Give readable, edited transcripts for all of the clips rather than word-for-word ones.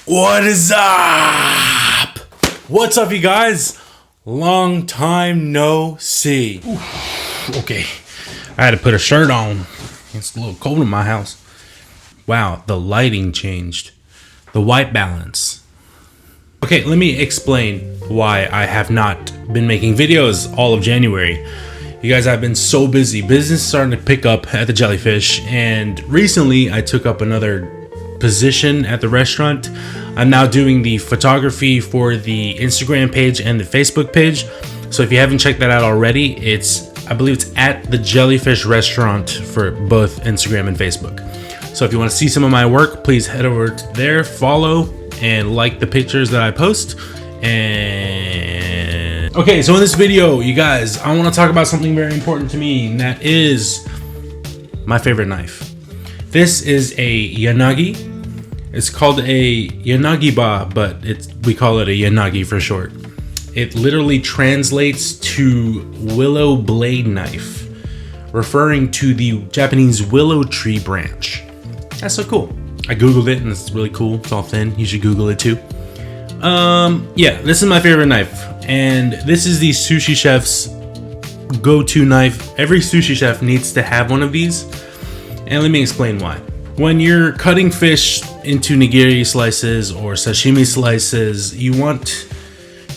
What is up? What's up, you guys? Long time no see. Oof, okay, I had to put a shirt on. It's a little cold in my house. Wow, the lighting changed. The white balance. Okay, let me explain why I have not been making videos all of January. You guys, I've been so busy. Business is starting to pick up at the Jellyfish, and recently I took up another position at the restaurant. I'm now doing the photography for the Instagram page and the Facebook page. So if you haven't checked that out already, I believe it's at the Jellyfish restaurant for both Instagram and Facebook. So if you want to see some of my work, please head over to there, follow, and like the pictures that I post. And okay, so in this video, you guys, I want to talk about something very important to me, and that is my favorite knife. This is a Yanagi. It's called a Yanagiba, but we call it a Yanagi for short. It literally translates to willow blade knife, referring to the Japanese willow tree branch. That's so cool. I googled it and it's really cool. It's all thin. You should Google it too. Yeah, this is my favorite knife, and this is the sushi chef's go-to knife. Every sushi chef needs to have one of these, and let me explain why. When you're cutting fish into nigiri slices or sashimi slices, you want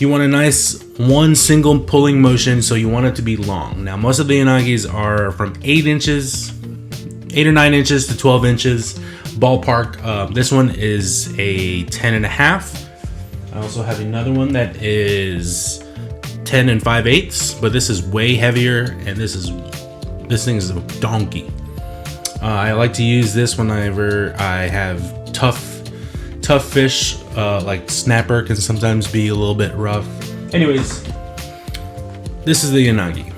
a nice one single pulling motion, so you want it to be long. Now, most of the Yanagis are from 8 or 9 inches to 12 inches ballpark. This one is a 10.5. I also have another one that is 10 and 5/8, but this is way heavier, and this thing is a donkey. I like to use this whenever I have tough fish, like snapper can sometimes be a little bit rough. Anyways, this is the Yanagi.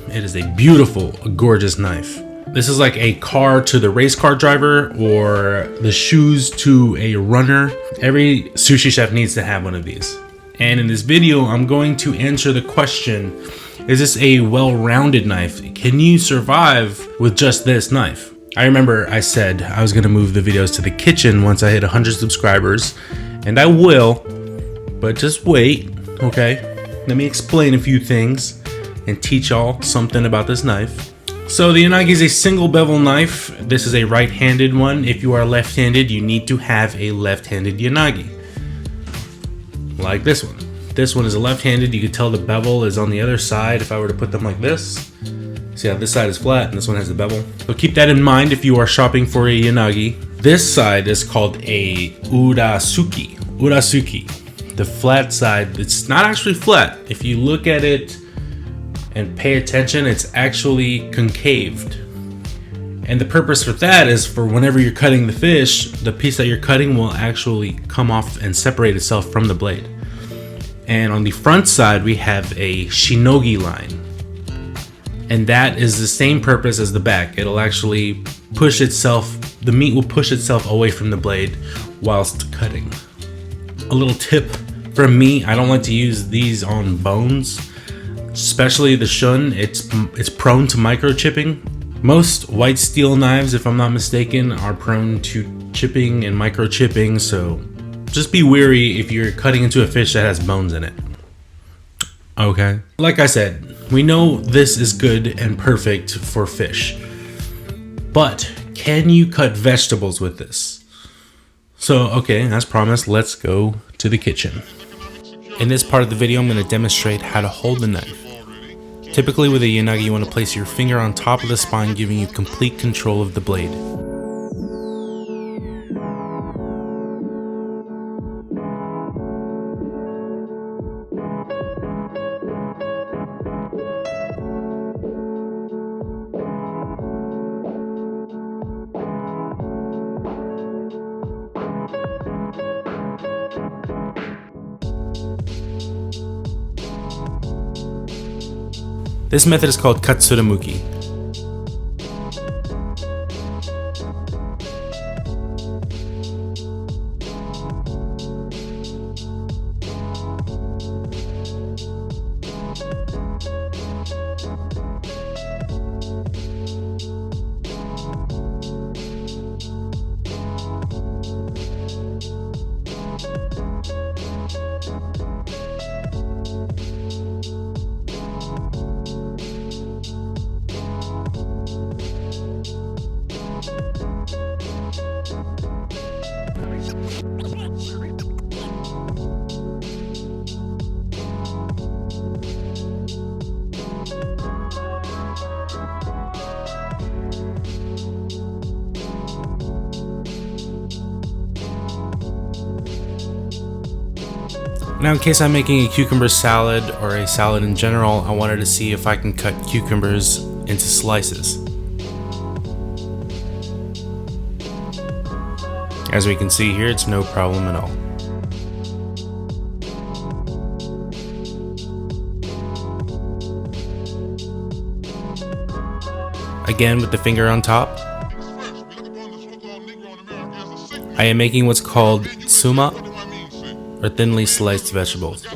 It is a beautiful, gorgeous knife. This is like a car to the race car driver, or the shoes to a runner. Every sushi chef needs to have one of these. And in this video, I'm going to answer the question, is this a well-rounded knife? Can you survive with just this knife? I remember I said I was gonna move the videos to the kitchen once I hit 100 subscribers, and I will, but just wait, okay? Let me explain a few things and teach y'all something about this knife. So the Yanagi is a single bevel knife. This is a right-handed one. If you are left-handed, you need to have a left-handed Yanagi. Like this one. This one is a left-handed. You can tell the bevel is on the other side if I were to put them like this. See how this side is flat and this one has the bevel. So keep that in mind if you are shopping for a Yanagi. This side is called a urasuki. Urasuki. The flat side, it's not actually flat. If you look at it and pay attention, it's actually concaved. And the purpose for that is for whenever you're cutting the fish, the piece that you're cutting will actually come off and separate itself from the blade. And on the front side, we have a shinogi line. And that is the same purpose as the back. It'll actually push itself, the meat will push itself away from the blade whilst cutting. A little tip from me, I don't like to use these on bones, especially the shun. It's prone to microchipping. Most white steel knives, if I'm not mistaken, are prone to chipping and microchipping, so just be wary if you're cutting into a fish that has bones in it. Okay. Like I said, we know this is good and perfect for fish, but can you cut vegetables with this? So, okay, as promised, let's go to the kitchen. In this part of the video, I'm going to demonstrate how to hold the knife. Typically with a Yanagi, you want to place your finger on top of the spine, giving you complete control of the blade. This method is called katsuramuki. Now, in case I'm making a cucumber salad or a salad in general, I wanted to see if I can cut cucumbers into slices. As we can see here, it's no problem at all. Again, with the finger on top, I am making what's called suma, or thinly sliced vegetables.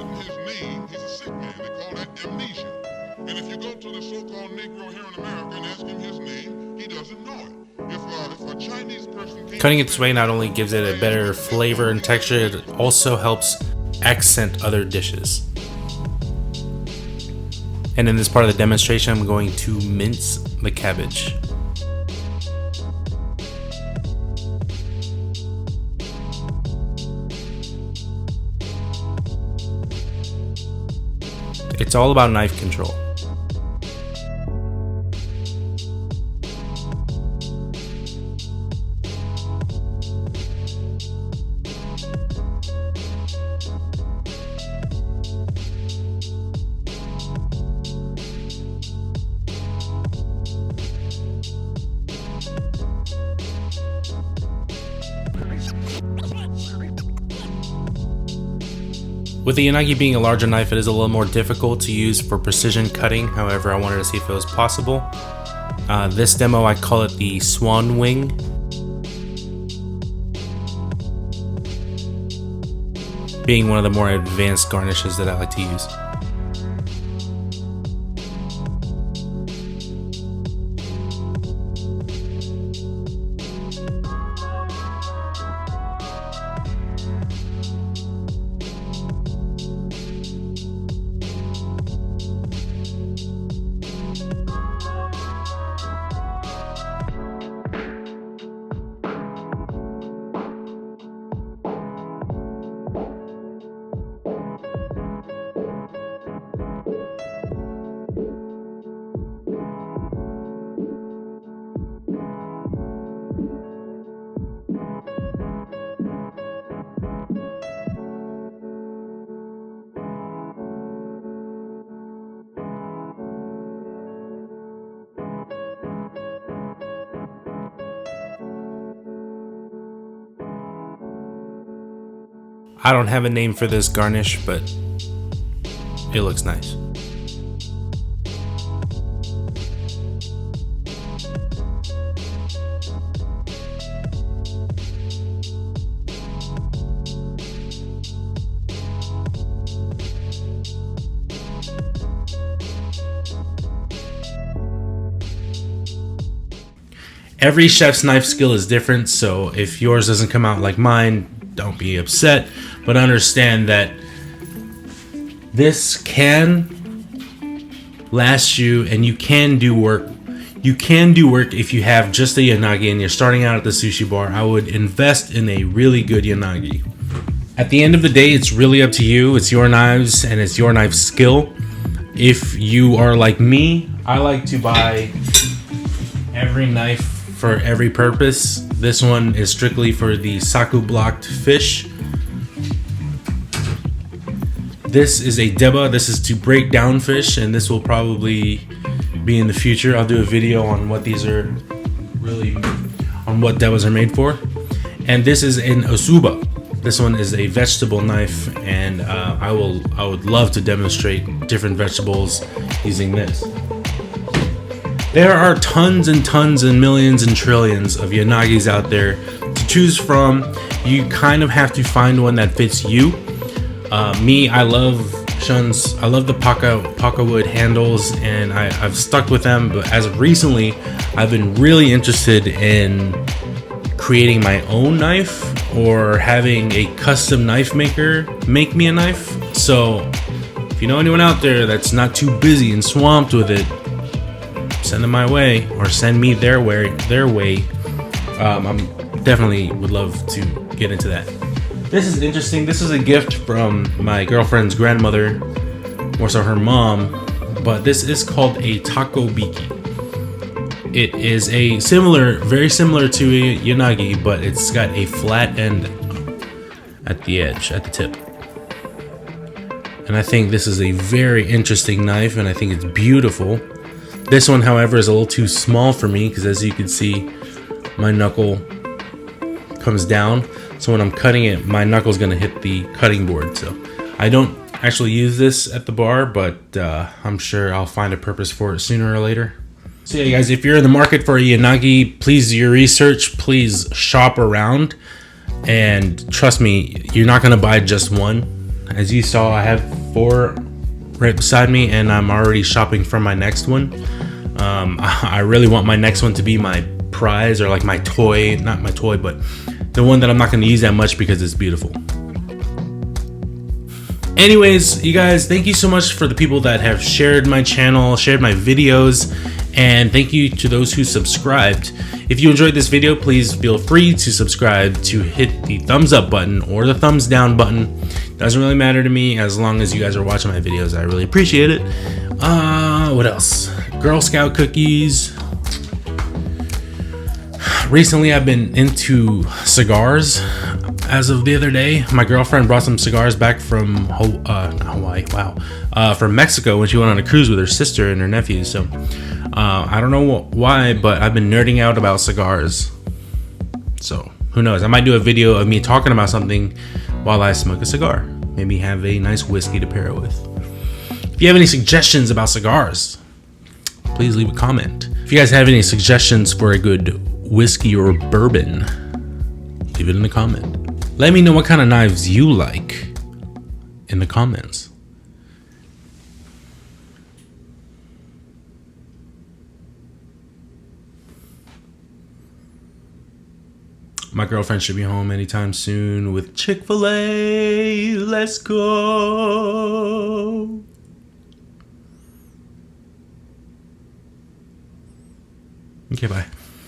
Cutting it this way not only gives it a better flavor and texture, it also helps accent other dishes. And in this part of the demonstration, I'm going to mince the cabbage. It's all about knife control. With the Yanagi being a larger knife, it is a little more difficult to use for precision cutting. However, I wanted to see if it was possible. This demo, I call it the swan wing. Being one of the more advanced garnishes that I like to use. I don't have a name for this garnish, but it looks nice. Every chef's knife skill is different, so if yours doesn't come out like mine, don't be upset, but understand that this can last you, and you can do work. You can do work if you have just a Yanagi and you're starting out at the sushi bar. I would invest in a really good Yanagi. At the end of the day, it's really up to you. It's your knives and it's your knife skill. If you are like me, I like to buy every knife for every purpose. This one is strictly for the saku blocked fish. This is a deba. This is to break down fish, and this will probably be in the future. I'll do a video on what these are really, on what debas are made for. And this is an osuba. This one is a vegetable knife, and I would love to demonstrate different vegetables using this. There are tons and tons and millions and trillions of Yanagis out there to choose from. You kind of have to find one that fits you. Me, I love the Paka wood handles, and I've stuck with them. But as of recently, I've been really interested in creating my own knife or having a custom knife maker make me a knife. So if you know anyone out there that's not too busy and swamped with it, send them my way, or send me their way. I'm definitely would love to get into that. This is interesting. This is a gift from my girlfriend's grandmother, or so her mom, but this is called a taco biki. It is a very similar to a yanagi, but it's got a flat end at the edge, at the tip. And I think this is a very interesting knife, and I think it's beautiful. This one, however, is a little too small for me because, as you can see, my knuckle comes down. So when I'm cutting it, my knuckle is going to hit the cutting board. So I don't actually use this at the bar, but I'm sure I'll find a purpose for it sooner or later. So yeah, guys, if you're in the market for a yanagi, please do your research. Please shop around. And trust me, you're not going to buy just one. As you saw, I have 4 right beside me, and I'm already shopping for my next one. I really want my next one to be my prize, or like my toy. Not my toy, but the one that I'm not going to use that much because it's beautiful. Anyways, you guys, thank you so much for the people that have shared my channel, shared my videos, and thank you to those who subscribed. If you enjoyed this video, please feel free to subscribe, to hit the thumbs up button or the thumbs down button. Doesn't really matter to me as long as you guys are watching my videos. I really appreciate it. What else? Girl Scout cookies. Recently, I've been into cigars. As of the other day, my girlfriend brought some cigars back from Hawaii. Wow, from Mexico when she went on a cruise with her sister and her nephews. So I don't know why, but I've been nerding out about cigars. So who knows? I might do a video of me talking about something while I smoke a cigar. Maybe have a nice whiskey to pair it with. If you have any suggestions about cigars, please leave a comment. If you guys have any suggestions for a good whiskey or bourbon, leave it in the comment. Let me know what kind of knives you like in the comments. My girlfriend should be home anytime soon with Chick-fil-A. Let's go. Okay, bye.